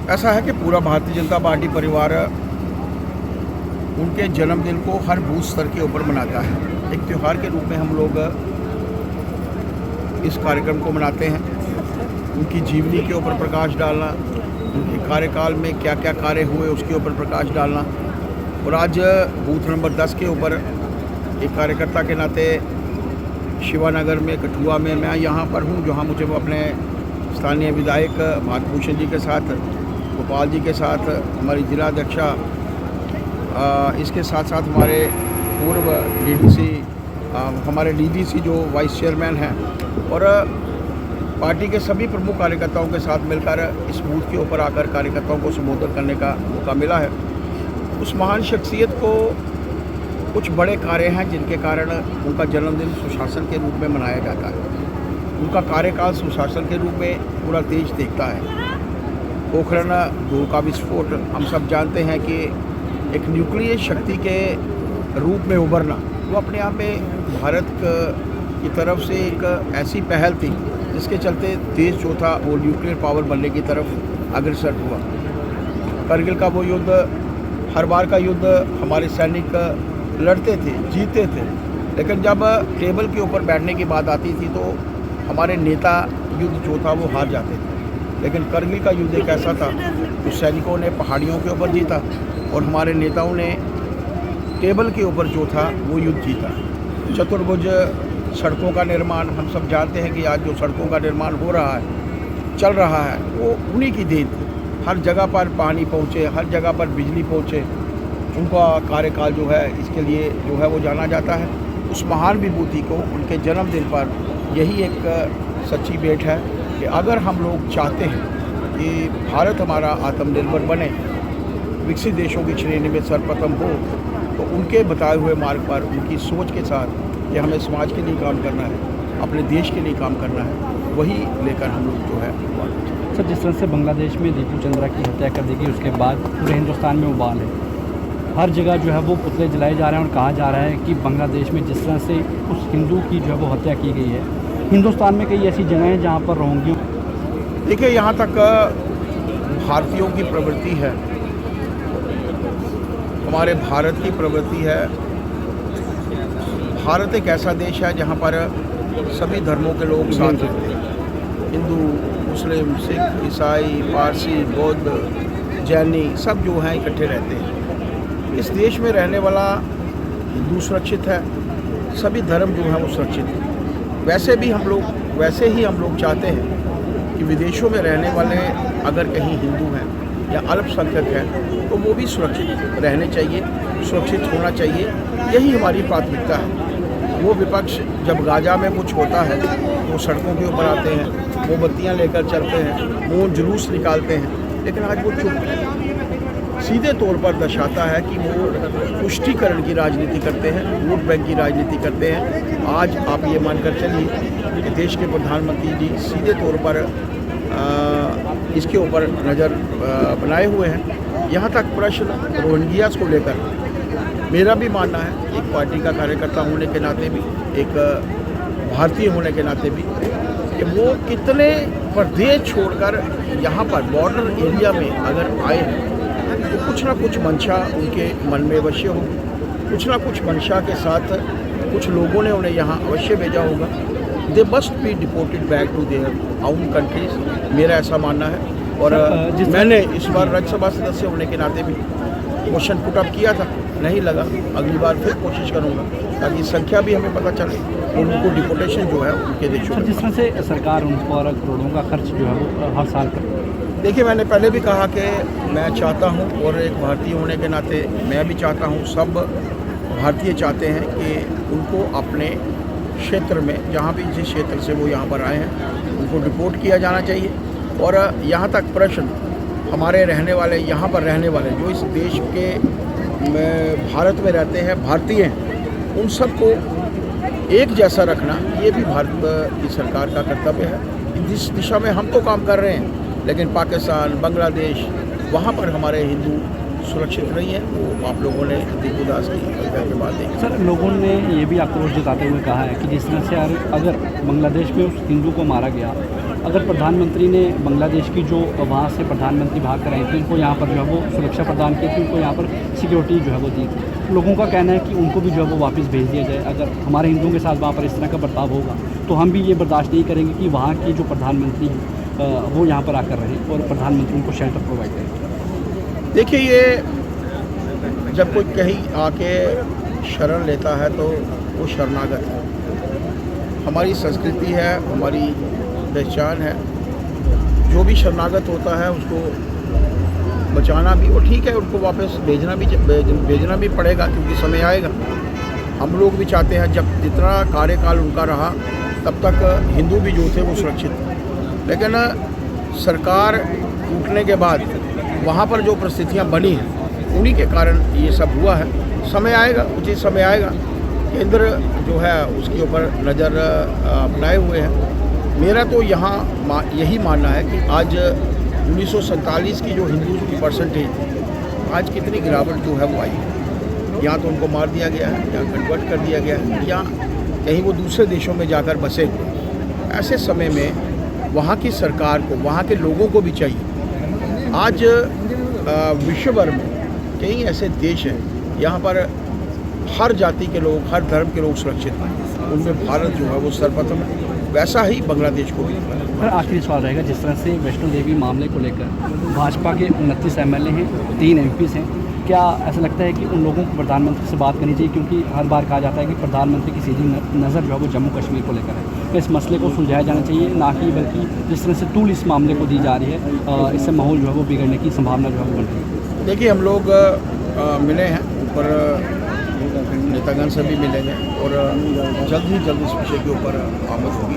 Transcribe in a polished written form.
ऐसा है कि पूरा भारतीय जनता पार्टी परिवार उनके जन्मदिन को हर बूथ स्तर के ऊपर मनाता है। एक त्यौहार के रूप में हम लोग इस कार्यक्रम को मनाते हैं। उनकी जीवनी के ऊपर प्रकाश डालना, उनके कार्यकाल में क्या क्या कार्य हुए उसके ऊपर प्रकाश डालना। और आज बूथ नंबर 10 के ऊपर एक कार्यकर्ता के नाते शिवानगर में, कठुआ में मैं यहाँ पर हूँ, जहाँ मुझे अपने स्थानीय विधायक भागभूषण जी के साथ, गोपाल जी के साथ, हमारी जिलाध्यक्षा, इसके साथ साथ हमारे पूर्व डीडीसी, हमारे डीडीसी जो वाइस चेयरमैन हैं, और पार्टी के सभी प्रमुख कार्यकर्ताओं के साथ मिलकर इस बूथ के ऊपर आकर कार्यकर्ताओं को संबोधित करने का मौका मिला है। उस महान शख्सियत को कुछ बड़े कार्य हैं जिनके कारण उनका जन्मदिन सुशासन के रूप में मनाया जाता है। उनका कार्यकाल सुशासन के रूप में पूरा देश देखता है। पोखरण 2 का विस्फोट, हम सब जानते हैं कि एक न्यूक्लियर शक्ति के रूप में उभरना, वो अपने आप में भारत की तरफ से एक ऐसी पहल थी जिसके चलते देश जो था वो न्यूक्लियर पावर बनने की तरफ अग्रसर हुआ। करगिल का वो युद्ध, हर बार का युद्ध हमारे सैनिक लड़ते थे, जीते थे, लेकिन जब टेबल के ऊपर बैठने की बात आती थी तो हमारे नेता युद्ध जो था वो हार जाते थे। लेकिन करगिल का युद्ध एक ऐसा था जो सैनिकों ने पहाड़ियों के ऊपर जीता और हमारे नेताओं ने टेबल के ऊपर जो था वो युद्ध जीता। चतुर्भुज सड़कों का निर्माण, हम सब जानते हैं कि आज जो सड़कों का निर्माण हो रहा है, चल रहा है, वो उन्हीं की देन थी। हर जगह पर पानी पहुँचे, हर जगह पर बिजली पहुँचे, उनका कार्यकाल जो है इसके लिए जो है वो जाना जाता है। उस महान विभूति को उनके जन्मदिन पर यही एक सच्ची भेंट है कि अगर हम लोग चाहते हैं कि भारत हमारा आत्मनिर्भर बने, विकसित देशों की श्रेणी में सर्वप्रथम हो, तो उनके बताए हुए मार्ग पर, उनकी सोच के साथ कि हमें समाज के लिए काम करना है, अपने देश के लिए काम करना है, वही लेकर हम लोग जो है। सर, जिस तरह से बांग्लादेश में दीपू चंद्रा की हत्या कर दी गई, उसके बाद पूरे हिंदुस्तान में उबाल है। हर जगह जो है वो पुतले जलाए जा रहे हैं और कहा जा रहा है कि बांग्लादेश में जिस तरह से उस हिंदू की जो है वो हत्या की गई है, हिंदुस्तान में कई ऐसी जगह हैं जहाँ पर रोहिंग्या। देखिए, यहाँ तक भारतीयों की प्रवृत्ति है, हमारे भारत की प्रवृत्ति है। भारत एक ऐसा देश है जहाँ पर सभी धर्मों के लोग साथ रहते हैं। हिंदू, मुस्लिम, सिख, ईसाई, पारसी, बौद्ध, जैनी सब जो हैं इकट्ठे रहते हैं। इस देश में रहने वाला हिंदू सुरक्षित है, सभी धर्म जो हैं वो सुरक्षित हैं। वैसे ही हम लोग चाहते हैं कि विदेशों में रहने वाले अगर कहीं हिंदू हैं या अल्पसंख्यक हैं तो वो भी सुरक्षित रहने चाहिए, सुरक्षित होना चाहिए। यही हमारी प्राथमिकता है। वो विपक्ष जब गाजा में कुछ होता है वो सड़कों के ऊपर आते हैं, मोमबत्तियाँ लेकर चलते हैं, वो जुलूस निकालते हैं, लेकिन आज वो चुप है। सीधे तौर पर दर्शाता है कि वो पुष्टिकरण की राजनीति करते हैं, वोट बैंक की राजनीति करते हैं। आज आप ये मानकर चलिए कि देश के प्रधानमंत्री जी सीधे तौर पर इसके ऊपर नज़र बनाए हुए हैं। यहाँ तक प्रश्न रोहिंग्यास को लेकर मेरा भी मानना है, एक पार्टी का कार्यकर्ता होने के नाते भी, एक भारतीय होने के नाते भी, कि वो कितने प्रदेश छोड़कर यहाँ पर बॉर्डर एरिया में अगर आए तो कुछ ना कुछ मंशा उनके मन में अवश्य हो, कुछ ना कुछ मंशा के साथ कुछ लोगों ने उन्हें यहाँ अवश्य भेजा होगा। They must be deported back to their own countries, मेरा ऐसा मानना है। और मैंने इस बार राज्यसभा सदस्य होने के नाते भी मोशन पुट अप किया था, नहीं लगा, अगली बार फिर कोशिश करूँगा ताकि संख्या भी हमें पता चले और उनको डिपोर्टेशन जो है उनके देशों में। जिस तरह से सरकार उन पर करोड़ों का खर्च जो है वो हर साल कर। देखिए, मैंने पहले भी कहा कि मैं चाहता हूं, और एक भारतीय होने के नाते मैं भी चाहता हूं, सब भारतीय चाहते हैं कि उनको अपने क्षेत्र में, जहां भी जिस क्षेत्र से वो यहाँ पर आए हैं, उनको डिपोर्ट किया जाना चाहिए। और यहाँ तक प्रश्न हमारे रहने वाले, यहाँ पर रहने वाले जो इस देश के भारत में रहते हैं, भारतीय हैं, उन सबको एक जैसा रखना, ये भी भारत की सरकार का कर्तव्य है। इस दिशा में हम तो काम कर रहे हैं, लेकिन पाकिस्तान, बांग्लादेश, वहाँ पर हमारे हिंदू सुरक्षित नहीं है। वो आप लोगों ने दीपू दास की हत्या के बाद देखा। सर, लोगों ने ये भी आक्रोश जताते हुए कहा है कि जिस तरह से अगर बांग्लादेश में उस हिंदू को मारा गया अगर प्रधानमंत्री ने बांग्लादेश की जो वहाँ से प्रधानमंत्री भाग कर आई थी उनको यहाँ पर जो है वो सुरक्षा प्रदान की थी, उनको यहाँ पर सिक्योरिटी जो है वो दी थी, लोगों का कहना है कि उनको भी जो है वो वापस भेज दिया जाए। अगर हमारे हिंदुओं के साथ वहाँ पर इस तरह का बर्ताव होगा तो हम भी ये बर्दाश्त नहीं करेंगे कि वहाँ की जो प्रधानमंत्री है वो यहाँ पर आकर रहें और प्रधानमंत्री उनको शेल्टर प्रोवाइड करें। देखिए, ये जब कोई कहीं आके शरण लेता है तो वो शरणागत है। हमारी संस्कृति है, हमारी पहचान है। जो भी शरणागत होता है उसको बचाना भी वो ठीक है, उनको वापस भेजना भी पड़ेगा, क्योंकि समय आएगा। हम लोग भी चाहते हैं जब जितना कार्यकाल उनका रहा तब तक हिंदू भी जो थे वो सुरक्षित थे, लेकिन सरकार टूटने के बाद वहाँ पर जो परिस्थितियाँ बनी हैं उन्हीं के कारण ये सब हुआ है। समय आएगा, उचित समय आएगा, केंद्र जो है उसके ऊपर नज़र अपनाए हुए है। मेरा तो यहाँ यही मानना है कि आज 1947 की जो हिंदू की परसेंटेज थी, आज कितनी गिरावट जो है वो आई है। यहाँ तो उनको मार दिया गया है, या कन्वर्ट कर दिया गया है, या कहीं वो दूसरे देशों में जाकर बसे हुए। ऐसे समय में वहाँ की सरकार को, वहाँ के लोगों को भी चाहिए। आज विश्व भर में कई ऐसे देश हैं यहाँ पर हर जाति के लोग, हर धर्म के लोग सुरक्षित हैं, उनमें भारत जो है वो सर्वप्रथम है। वैसा ही बांग्लादेश को भी। सर, आखिरी सवाल रहेगा, जिस तरह से वैष्णो देवी मामले को लेकर भाजपा के 29 MLA हैं, 3 MPs हैं, क्या ऐसा लगता है कि उन लोगों को प्रधानमंत्री से बात करनी चाहिए? क्योंकि हर बार कहा जाता है कि प्रधानमंत्री की सीधी नज़र जो है वो जम्मू कश्मीर को लेकर है, तो इस मसले को सुलझाया जाना चाहिए, ना कि बल्कि जिस तरह से टूल इस मामले को दी जा रही है, इससे माहौल जो है वो बिगड़ने की संभावना जो है वो बन रही है। देखिए, हम लोग मिले हैं, ऊपर नेतागण से भी मिलेंगे और जल्द ही जल्द इस विषय के ऊपर आमद होगी।